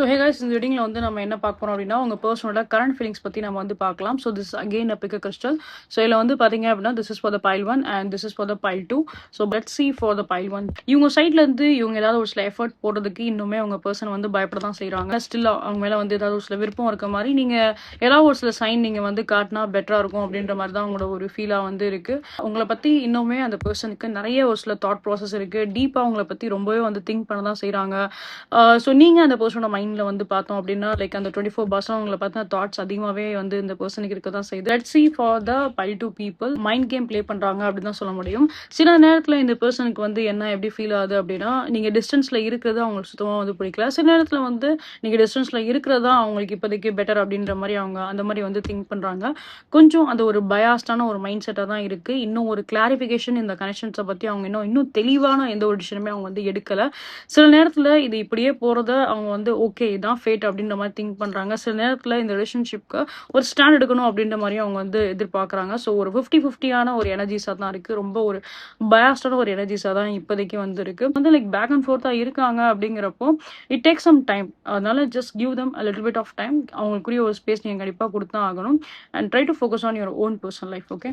So hey guys, இந்த ரீடிங்கில் வந்து நம்ம என்ன பார்க்க போறோம் அப்படின்னா, உங்க பர்சனோட கரண்ட் ஃபீலிங்ஸ் பத்தி நம்ம வந்து பார்க்கலாம். So this again pick a crystal. So இதில் வந்து பார்த்தீங்க அப்படின்னா, this is for the file 1 and this is for the file 2. So let's see for the file 1. இவங்க சைட்ல இருந்து இவங்க ஏதாவது ஒரு சில எஃபர்ட் போடுறதுக்கு இன்னுமே அவங்க பர்சன் வந்து பயப்பட தான் செய்றாங்க. ஸ்டில் அவங்க மேல வந்து ஏதாவது ஒரு சில விருப்பம் இருக்க மாதிரி நீங்க ஏதாவது ஒரு சில சைன் நீங்க வந்து காட்டினா பெட்டரா இருக்கும் அப்படின்ற மாதிரி தான் உங்களோட ஒரு ஃபீலா வந்து இருக்கு. உங்களை பத்தி இன்னுமே அந்த பர்சனுக்கு நிறைய ஒரு சில தாட் ப்ராசஸ் இருக்கு. டீப்பா உங்களை பத்தி ரொம்பவே வந்து திங்க் பண்ண தான் செய்றாங்க. ஸோ நீங்க அந்த பர்சனோட மைண்ட்ல வந்து பார்த்தோம் அப்படின்னா, லைக் அந்த 24 பர்சன் உங்களை பத்தின தாட்ஸ் அதிகமாவே வந்து இந்த பர்சனுக்கு இருக்க தான் செய்யுது. Let's see for the file 2 people. Mind game play பண்றாங்க அப்படின்னு தான் சொல்ல முடியும். சில நேரத்துல இந்த பர்சனுக்கு வந்து என்ன எப்படி ஃபீல் ஆகுது அப்படின்னா, நீங்க டிஸ்டன்ஸ்ல இருக்கிறது அவங்களுக்கு சுத்தமா வந்து பிடிக்கல. சில நேரத்துல வந்து நீங்க டிஸ்டன்ஸ்ல இருக்கிறது தான் அவங்களுக்கு இப்போதைக்கு பெட்டர் அப்படின்ற மாதிரி அவங்க அந்த மாதிரி வந்து திங்க் பண்றாங்க. கொஞ்சம் அது ஒரு பயாஸ்டான ஒரு மைண்ட் செட்டா தான் இருக்கு. இன்னும் ஒரு கிளாரிஃபிகேஷன் இந்த கனெக்ஷன்ஸை பத்தி அவங்க இன்னும் தெளிவான எந்த ஒரு டிசிஷனுமே அவங்க வந்து எடுக்கல. சில நேரத்துல இது இப்படியே போறத அவங்க வந்து ஓகே இதான் ஃபேட் அப்படின்ற மாதிரி திங்க் பண்றாங்க. சில நேரத்துல இந்த ரிலேஷன்ஷிப்க்கு ஒரு ஸ்டாண்ட் எடுக்கணும் அப்படின்ற மாதிரி அவங்க வந்து எதிர்பார்க்கறாங்க. ஸோ ஒரு 50-50 ஒரு எனர்ஜிஸா தான் இருக்கு. ரொம்ப ஒரு பயாஸ்டான ஒரு எனர்ஜிஸா தான் இப்போதைக்கு வந்து இருக்கு. வந்து லைக் பேக் அண்ட் ஃபோர்த்தா இருக்காங்க அப்படிங்கிறப்போ இட் டேக் சம் டைம். அதனால just give them a little bit of time. அவங்களுக்குரிய ஒரு ஸ்பேஸ் நீங்க கண்டிப்பா கொடுத்தா ஆகணும். And try to focus on your own personal life. Okay.